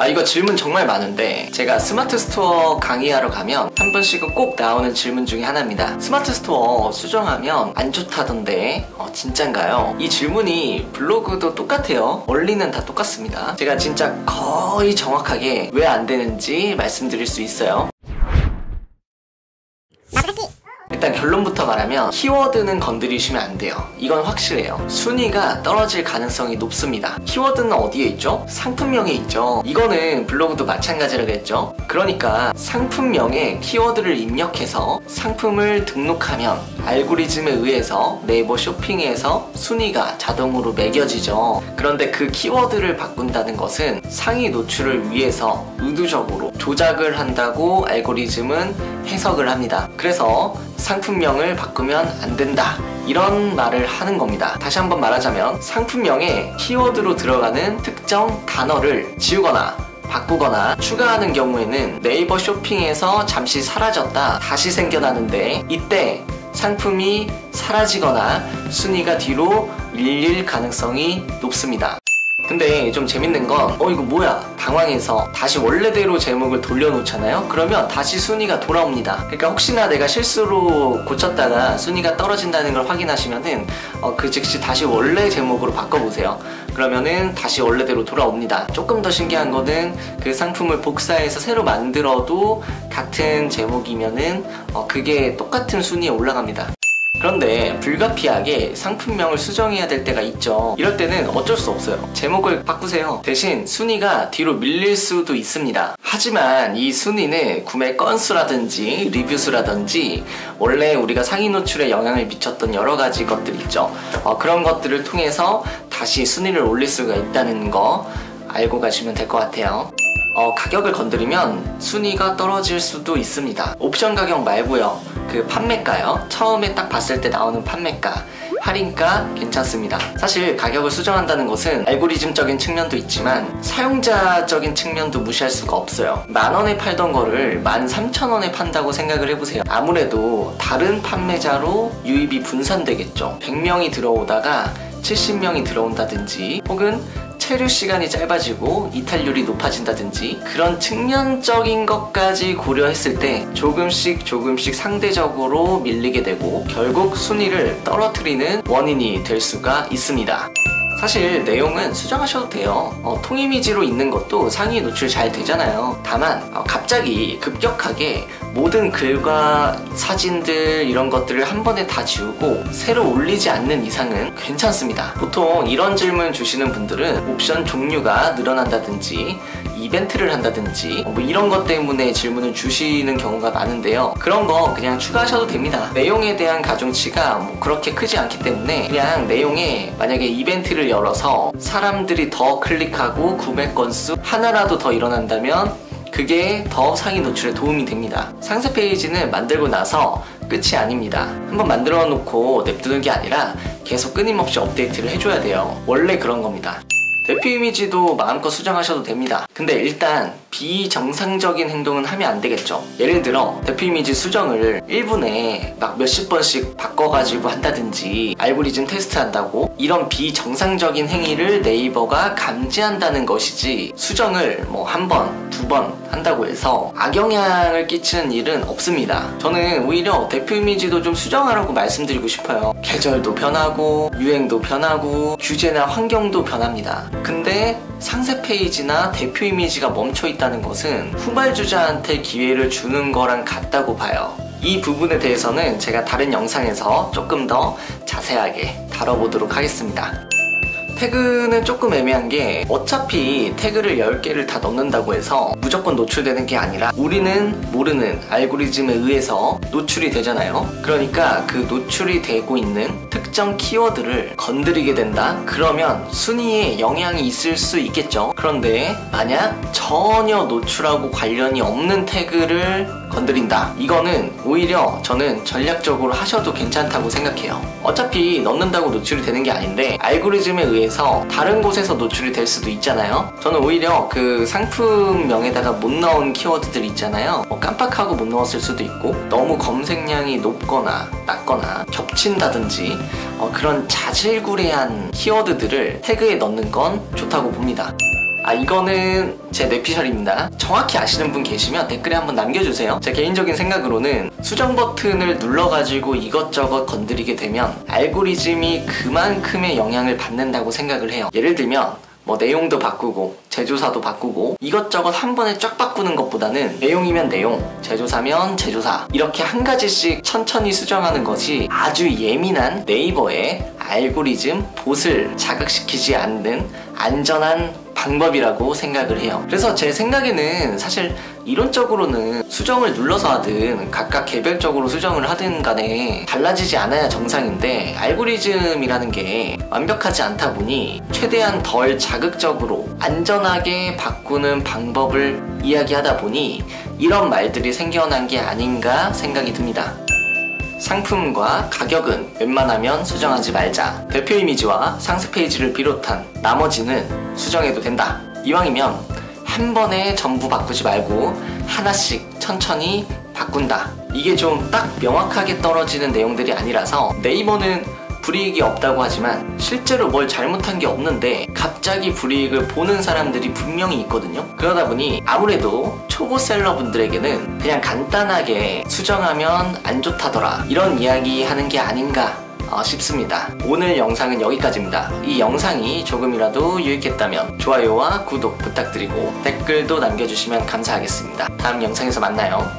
이거 질문 정말 많은데 제가 스마트 스토어 강의하러 가면 한 번씩은 꼭 나오는 질문 중에 하나입니다. 스마트 스토어 수정하면 안 좋다던데 진짠가요? 이 질문이 블로그도 똑같아요. 원리는 다 똑같습니다. 제가 진짜 거의 정확하게 왜 안 되는지 말씀드릴 수 있어요. 일단 결론부터 말하면 키워드는 건드리시면 안 돼요. 이건 확실해요. 순위가 떨어질 가능성이 높습니다. 키워드는 어디에 있죠? 상품명에 있죠. 이거는 블로그도 마찬가지라겠죠. 그러니까 상품명에 키워드를 입력해서 상품을 등록하면 알고리즘에 의해서 네이버 쇼핑에서 순위가 자동으로 매겨지죠. 그런데 그 키워드를 바꾼다는 것은 상위 노출을 위해서 의도적으로 조작을 한다고 알고리즘은 해석을 합니다. 그래서 상품명을 바꾸면 안 된다, 이런 말을 하는 겁니다. 다시 한번 말하자면 상품명에 키워드로 들어가는 특정 단어를 지우거나 바꾸거나 추가하는 경우에는 네이버 쇼핑에서 잠시 사라졌다 다시 생겨나는데, 이때 상품이 사라지거나 순위가 뒤로 밀릴 가능성이 높습니다. 근데 좀 재밌는 건 이거 뭐야 당황해서 다시 원래대로 제목을 돌려놓잖아요. 그러면 다시 순위가 돌아옵니다. 그러니까 혹시나 내가 실수로 고쳤다가 순위가 떨어진다는 걸 확인하시면은 그 즉시 다시 원래 제목으로 바꿔보세요. 그러면은 다시 원래대로 돌아옵니다. 조금 더 신기한 거는 그 상품을 복사해서 새로 만들어도 같은 제목이면은 그게 똑같은 순위에 올라갑니다. 그런데 불가피하게 상품명을 수정해야 될 때가 있죠. 이럴 때는 어쩔 수 없어요. 제목을 바꾸세요. 대신 순위가 뒤로 밀릴 수도 있습니다. 하지만 이 순위는 구매 건수라든지 리뷰 수라든지 원래 우리가 상위 노출에 영향을 미쳤던 여러 가지 것들 있죠. 그런 것들을 통해서 다시 순위를 올릴 수가 있다는 거 알고 가시면 될 것 같아요. 가격을 건드리면 순위가 떨어질 수도 있습니다. 옵션 가격 말고요, 그 판매가요. 처음에 딱 봤을 때 나오는 판매가, 할인가 괜찮습니다. 사실 가격을 수정한다는 것은 알고리즘적인 측면도 있지만 사용자적인 측면도 무시할 수가 없어요. 10,000원에 팔던 거를 13,000원에 판다고 생각을 해보세요. 아무래도 다른 판매자로 유입이 분산되겠죠. 100명이 들어오다가 70명이 들어온다든지, 혹은 체류 시간이 짧아지고 이탈률이 높아진다든지, 그런 측면적인 것까지 고려했을 때 조금씩 상대적으로 밀리게 되고 결국 순위를 떨어뜨리는 원인이 될 수가 있습니다. 사실 내용은 수정하셔도 돼요. 통이미지로 있는 것도 상위 노출 잘 되잖아요. 다만 갑자기 급격하게 모든 글과 사진들 이런 것들을 한 번에 다 지우고 새로 올리지 않는 이상은 괜찮습니다. 보통 이런 질문 주시는 분들은 옵션 종류가 늘어난다든지 이벤트를 한다든지 뭐 이런 것 때문에 질문을 주시는 경우가 많은데요. 그런 거 그냥 추가하셔도 됩니다. 내용에 대한 가중치가 뭐 그렇게 크지 않기 때문에 그냥 내용에 만약에 이벤트를 열어서 사람들이 더 클릭하고 구매 건수 하나라도 더 일어난다면 그게 더 상위 노출에 도움이 됩니다. 상세 페이지는 만들고 나서 끝이 아닙니다. 한번 만들어 놓고 냅두는 게 아니라 계속 끊임없이 업데이트를 해줘야 돼요. 원래 그런 겁니다. 대표 이미지도 마음껏 수정하셔도 됩니다. 근데 일단 비정상적인 행동은 하면 안 되겠죠. 예를 들어 대표 이미지 수정을 1분에 막 몇십 번씩 바꿔가지고 한다든지 알고리즘 테스트한다고, 이런 비정상적인 행위를 네이버가 감지한다는 것이지, 수정을 뭐 한 번, 두 번 한다고 해서 악영향을 끼치는 일은 없습니다. 저는 오히려 대표 이미지도 좀 수정하라고 말씀드리고 싶어요. 계절도 변하고 유행도 변하고 규제나 환경도 변합니다. 근데 상세 페이지나 대표 이미지가 멈춰 있다는 것은 후발주자한테 기회를 주는 거랑 같다고 봐요. 이 부분에 대해서는 제가 다른 영상에서 조금 더 자세하게 다뤄보도록 하겠습니다. 태그는 조금 애매한 게, 어차피 태그를 10개를 다 넣는다고 해서 무조건 노출되는 게 아니라 우리는 모르는 알고리즘에 의해서 노출이 되잖아요. 그러니까 그 노출이 되고 있는 특정 키워드를 건드리게 된다? 그러면 순위에 영향이 있을 수 있겠죠. 그런데 만약 전혀 노출하고 관련이 없는 태그를 건드린다, 이거는 오히려 저는 전략적으로 하셔도 괜찮다고 생각해요. 어차피 넣는다고 노출이 되는 게 아닌데 알고리즘에 의해서 다른 곳에서 노출이 될 수도 있잖아요. 저는 오히려 그 상품명에다가 못 넣은 키워드들 있잖아요. 깜빡하고 못 넣었을 수도 있고, 너무 검색량이 높거나 낮거나 겹친다든지 그런 자질구레한 키워드들을 태그에 넣는 건 좋다고 봅니다. 이거는 제 뇌피셜입니다. 정확히 아시는 분 계시면 댓글에 한번 남겨주세요. 제 개인적인 생각으로는 수정 버튼을 눌러가지고 이것저것 건드리게 되면 알고리즘이 그만큼의 영향을 받는다고 생각을 해요. 예를 들면 뭐 내용도 바꾸고 제조사도 바꾸고 이것저것 한 번에 쫙 바꾸는 것보다는 내용이면 내용, 제조사면 제조사 이렇게 한 가지씩 천천히 수정하는 것이 아주 예민한 네이버의 알고리즘 봇을 자극시키지 않는 안전한 방법이라고 생각을 해요. 그래서 제 생각에는 사실 이론적으로는 수정을 눌러서 하든 각각 개별적으로 수정을 하든 간에 달라지지 않아야 정상인데 알고리즘이라는 게 완벽하지 않다 보니 최대한 덜 자극적으로 안전하게 바꾸는 방법을 이야기하다 보니 이런 말들이 생겨난 게 아닌가 생각이 듭니다. 상품과 가격은 웬만하면 수정하지 말자. 대표 이미지와 상세 페이지를 비롯한 나머지는 수정해도 된다. 이왕이면 한 번에 전부 바꾸지 말고 하나씩 천천히 바꾼다. 이게 좀 딱 명확하게 떨어지는 내용들이 아니라서 네이버는 불이익이 없다고 하지만 실제로 뭘 잘못한 게 없는데 갑자기 불이익을 보는 사람들이 분명히 있거든요. 그러다 보니 아무래도 초보셀러 분들에게는 그냥 간단하게 수정하면 안 좋다더라 이런 이야기 하는 게 아닌가 싶습니다. 오늘 영상은 여기까지입니다. 이 영상이 조금이라도 유익했다면 좋아요와 구독 부탁드리고 댓글도 남겨주시면 감사하겠습니다. 다음 영상에서 만나요.